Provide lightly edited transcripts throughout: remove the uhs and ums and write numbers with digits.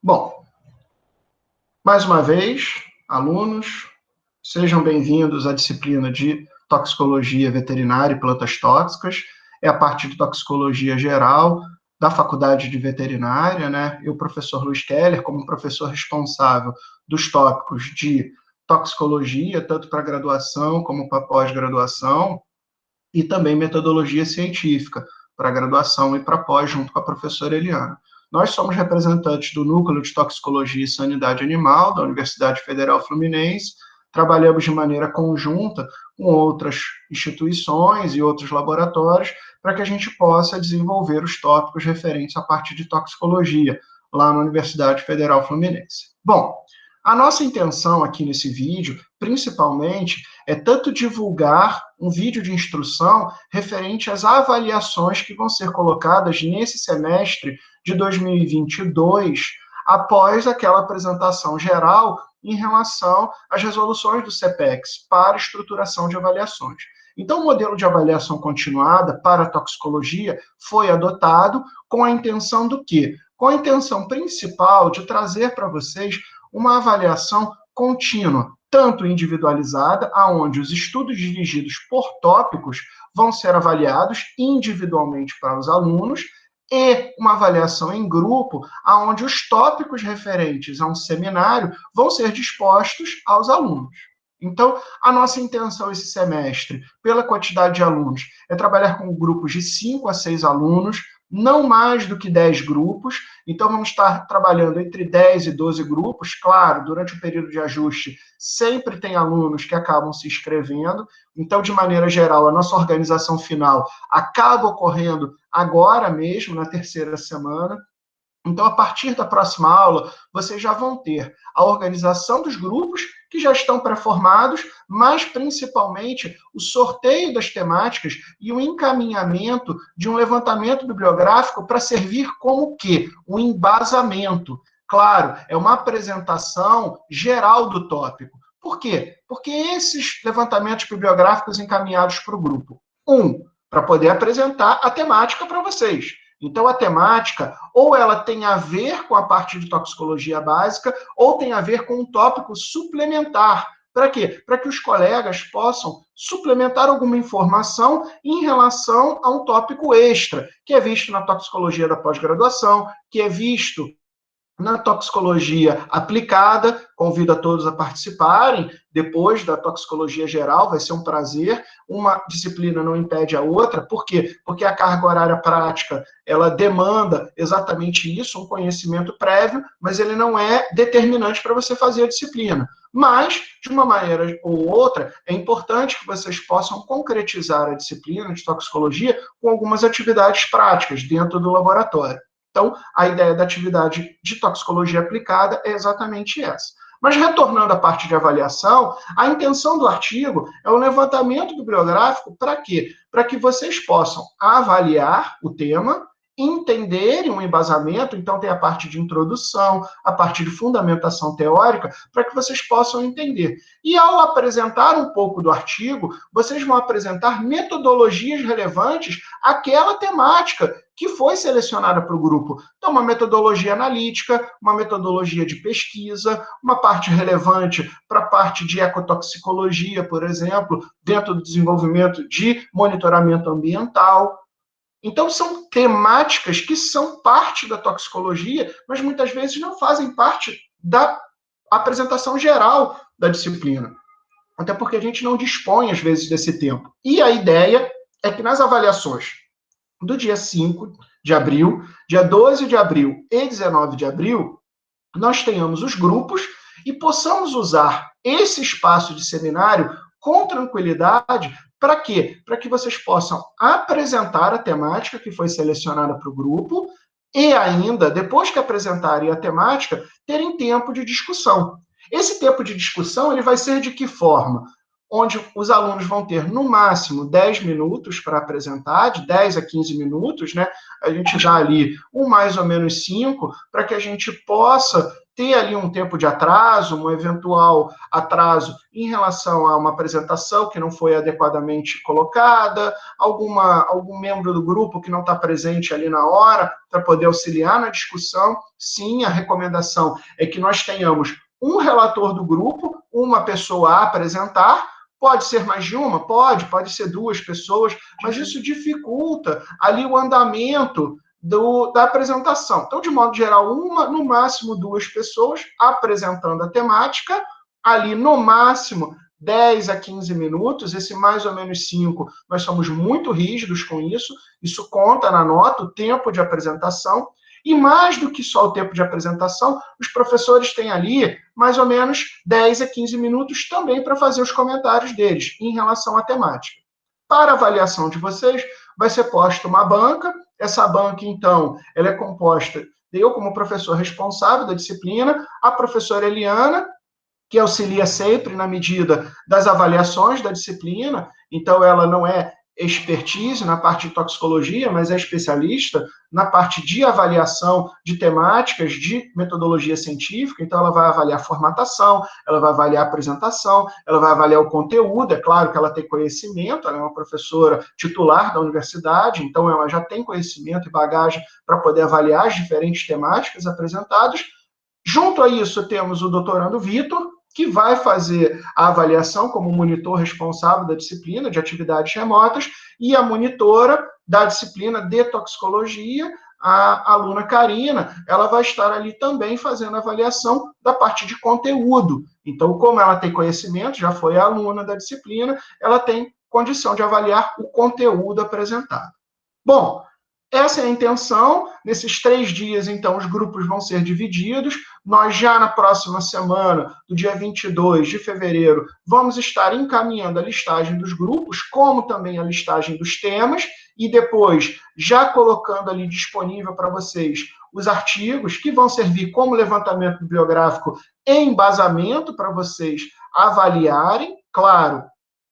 Bom, mais uma vez, alunos, sejam bem-vindos à disciplina de Toxicologia Veterinária e Plantas Tóxicas. É a parte de Toxicologia Geral da Faculdade de Veterinária, né? Eu, professor Luiz Keller, como professor responsável dos tópicos de toxicologia, tanto para graduação como para pós-graduação, e também metodologia científica, para graduação e para pós, junto com a professora Eliana. Nós somos representantes do Núcleo de Toxicologia e Sanidade Animal da Universidade Federal Fluminense, trabalhamos de maneira conjunta com outras instituições e outros laboratórios para que a gente possa desenvolver os tópicos referentes à parte de toxicologia lá na Universidade Federal Fluminense. Bom, a nossa intenção aqui nesse vídeo, principalmente, é tanto divulgar um vídeo de instrução referente às avaliações que vão ser colocadas nesse semestre de 2022, após aquela apresentação geral em relação às resoluções do CPEX para estruturação de avaliações. Então, o modelo de avaliação continuada para a toxicologia foi adotado com a intenção do quê? Com a intenção principal de trazer para vocês uma avaliação contínua, tanto individualizada, aonde os estudos dirigidos por tópicos vão ser avaliados individualmente para os alunos, e uma avaliação em grupo, aonde os tópicos referentes a um seminário vão ser dispostos aos alunos. Então, a nossa intenção esse semestre, pela quantidade de alunos, é trabalhar com grupos de 5 a 6 alunos, não mais do que 10 grupos, então vamos estar trabalhando entre 10 e 12 grupos, claro, durante o período de ajuste, sempre tem alunos que acabam se inscrevendo, então, de maneira geral, a nossa organização final acaba ocorrendo agora mesmo, na terceira semana. Então, a partir da próxima aula, vocês já vão ter a organização dos grupos, que já estão pré-formados, mas principalmente o sorteio das temáticas e o encaminhamento de um levantamento bibliográfico para servir como o quê? Um embasamento. Claro, é uma apresentação geral do tópico. Por quê? Porque esses levantamentos bibliográficos encaminhados para o grupo, para poder apresentar a temática para vocês. Então, a temática, ou ela tem a ver com a parte de toxicologia básica, ou tem a ver com um tópico suplementar. Para quê? Para que os colegas possam suplementar alguma informação em relação a um tópico extra, que é visto na toxicologia da pós-graduação, que é visto na toxicologia aplicada. Convido a todos a participarem. Depois da toxicologia geral, vai ser um prazer. Uma disciplina não impede a outra. Por quê? Porque a carga horária prática, ela demanda exatamente isso, um conhecimento prévio, mas ele não é determinante para você fazer a disciplina. Mas, de uma maneira ou outra, é importante que vocês possam concretizar a disciplina de toxicologia com algumas atividades práticas dentro do laboratório. Então, a ideia da atividade de toxicologia aplicada é exatamente essa. Mas, retornando à parte de avaliação, a intenção do artigo é o levantamento bibliográfico para quê? Para que vocês possam avaliar o tema, entenderem um embasamento, então tem a parte de introdução, a parte de fundamentação teórica, para que vocês possam entender. E ao apresentar um pouco do artigo, vocês vão apresentar metodologias relevantes àquela temática que foi selecionada para o grupo. Então, uma metodologia analítica, uma metodologia de pesquisa, uma parte relevante para a parte de ecotoxicologia, por exemplo, dentro do desenvolvimento de monitoramento ambiental. Então, são temáticas que são parte da toxicologia, mas muitas vezes não fazem parte da apresentação geral da disciplina. Até porque a gente não dispõe, às vezes, desse tempo. E a ideia é que nas avaliações do dia 5 de abril, dia 12 de abril e 19 de abril, nós tenhamos os grupos e possamos usar esse espaço de seminário com tranquilidade. Para quê? Para que vocês possam apresentar a temática que foi selecionada para o grupo e ainda, depois que apresentarem a temática, terem tempo de discussão. Esse tempo de discussão ele vai ser de que forma? onde os alunos vão ter, no máximo, 10 minutos para apresentar, de 10 a 15 minutos, né? A gente dá ali mais ou menos 5, para que a gente possa ter ali um tempo de atraso, um eventual atraso em relação a uma apresentação que não foi adequadamente colocada, algum membro do grupo que não está presente ali na hora, para poder auxiliar na discussão. Sim, a recomendação é que nós tenhamos um relator do grupo, uma pessoa a apresentar. Pode ser mais de uma? Pode ser 2 pessoas, mas isso dificulta ali o andamento da apresentação. Então, de modo geral, no máximo 2 pessoas apresentando a temática, ali no máximo 10 a 15 minutos, esse mais ou menos 5, nós somos muito rígidos com isso conta na nota, o tempo de apresentação. E mais do que só o tempo de apresentação, os professores têm ali mais ou menos 10 a 15 minutos também para fazer os comentários deles em relação à temática. Para a avaliação de vocês, vai ser posta uma banca. Essa banca, então, ela é composta de eu como professor responsável da disciplina, a professora Eliana, que auxilia sempre na medida das avaliações da disciplina. Então, ela não é expertise na parte de toxicologia, mas é especialista na parte de avaliação de temáticas de metodologia científica. Então, ela vai avaliar a formatação, ela vai avaliar a apresentação, ela vai avaliar o conteúdo. É claro que ela tem conhecimento, ela é uma professora titular da universidade, então ela já tem conhecimento e bagagem para poder avaliar as diferentes temáticas apresentadas. Junto a isso, temos o doutorando Vitor, que vai fazer a avaliação como monitor responsável da disciplina de atividades remotas, e a monitora da disciplina de toxicologia, a aluna Karina, ela vai estar ali também fazendo a avaliação da parte de conteúdo. Então, como ela tem conhecimento, já foi aluna da disciplina, ela tem condição de avaliar o conteúdo apresentado. Bom, essa é a intenção. Nesses 3 dias, então, os grupos vão ser divididos. Nós já na próxima semana, do dia 22 de fevereiro, vamos estar encaminhando a listagem dos grupos, como também a listagem dos temas, e depois já colocando ali disponível para vocês os artigos que vão servir como levantamento bibliográfico e embasamento para vocês avaliarem. Claro,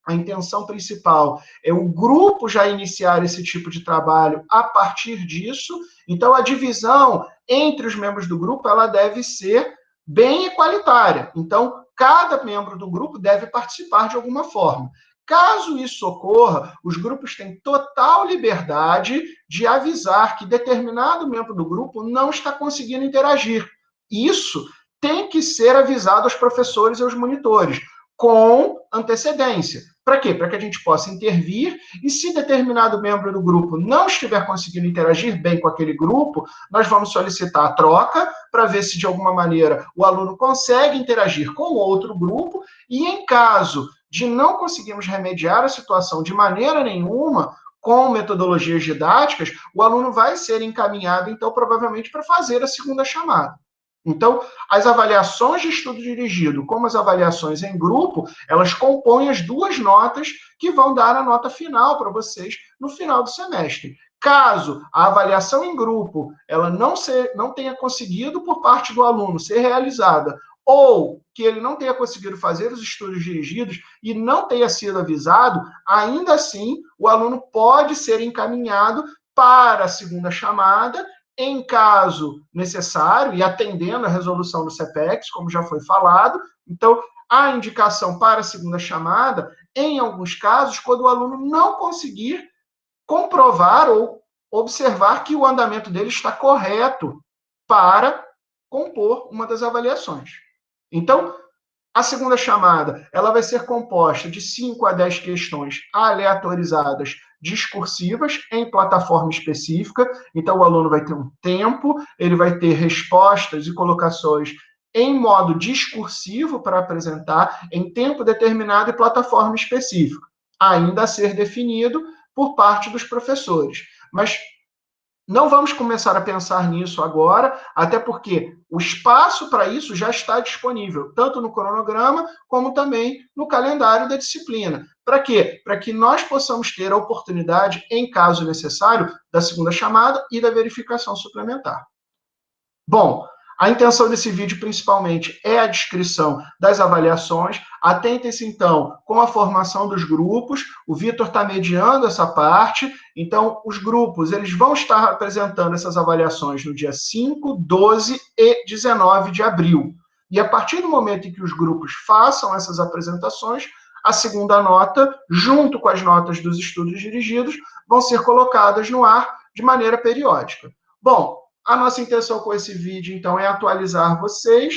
a intenção principal é o grupo já iniciar esse tipo de trabalho a partir disso. Então, a divisão entre os membros do grupo, ela deve ser bem igualitária. Então, cada membro do grupo deve participar de alguma forma. Caso isso ocorra, os grupos têm total liberdade de avisar que determinado membro do grupo não está conseguindo interagir. Isso tem que ser avisado aos professores e aos monitores, com antecedência. Para quê? Para que a gente possa intervir, e se determinado membro do grupo não estiver conseguindo interagir bem com aquele grupo, nós vamos solicitar a troca para ver se de alguma maneira o aluno consegue interagir com outro grupo, e em caso de não conseguirmos remediar a situação de maneira nenhuma, com metodologias didáticas, o aluno vai ser encaminhado, então, provavelmente, para fazer a segunda chamada. Então, as avaliações de estudo dirigido, como as avaliações em grupo, elas compõem as 2 notas que vão dar a nota final para vocês no final do semestre. Caso a avaliação em grupo ela não tenha conseguido por parte do aluno ser realizada, ou que ele não tenha conseguido fazer os estudos dirigidos e não tenha sido avisado, ainda assim, o aluno pode ser encaminhado para a segunda chamada, em caso necessário, e atendendo a resolução do CPEX, como já foi falado. Então, a indicação para a segunda chamada, em alguns casos, quando o aluno não conseguir comprovar ou observar que o andamento dele está correto para compor uma das avaliações. Então, a segunda chamada, ela vai ser composta de 5 a 10 questões aleatorizadas discursivas em plataforma específica. Então, o aluno vai ter um tempo, ele vai ter respostas e colocações em modo discursivo para apresentar em tempo determinado e plataforma específica, ainda a ser definido por parte dos professores. Mas não vamos começar a pensar nisso agora, até porque o espaço para isso já está disponível, tanto no cronograma, como também no calendário da disciplina. Para quê? Para que nós possamos ter a oportunidade, em caso necessário, da segunda chamada e da verificação suplementar. Bom, A intenção desse vídeo, principalmente, é a descrição das avaliações. Atentem-se, então, com a formação dos grupos. O Vitor está mediando essa parte. Então, os grupos eles vão estar apresentando essas avaliações no dia 5, 12 e 19 de abril. E a partir do momento em que os grupos façam essas apresentações, a segunda nota, junto com as notas dos estudos dirigidos, vão ser colocadas no ar de maneira periódica. Bom, a nossa intenção com esse vídeo, então, é atualizar vocês.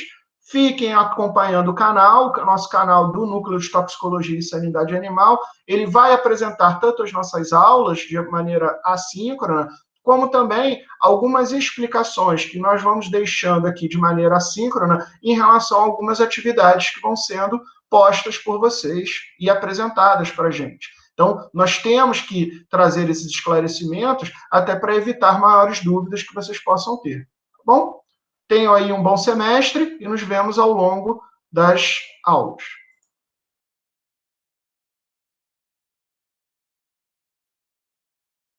Fiquem acompanhando o nosso canal do Núcleo de Toxicologia e Sanidade Animal. Ele vai apresentar tanto as nossas aulas de maneira assíncrona, como também algumas explicações que nós vamos deixando aqui de maneira assíncrona em relação a algumas atividades que vão sendo postas por vocês e apresentadas para a gente. Então, nós temos que trazer esses esclarecimentos até para evitar maiores dúvidas que vocês possam ter. Tá bom? Tenham aí um bom semestre e nos vemos ao longo das aulas.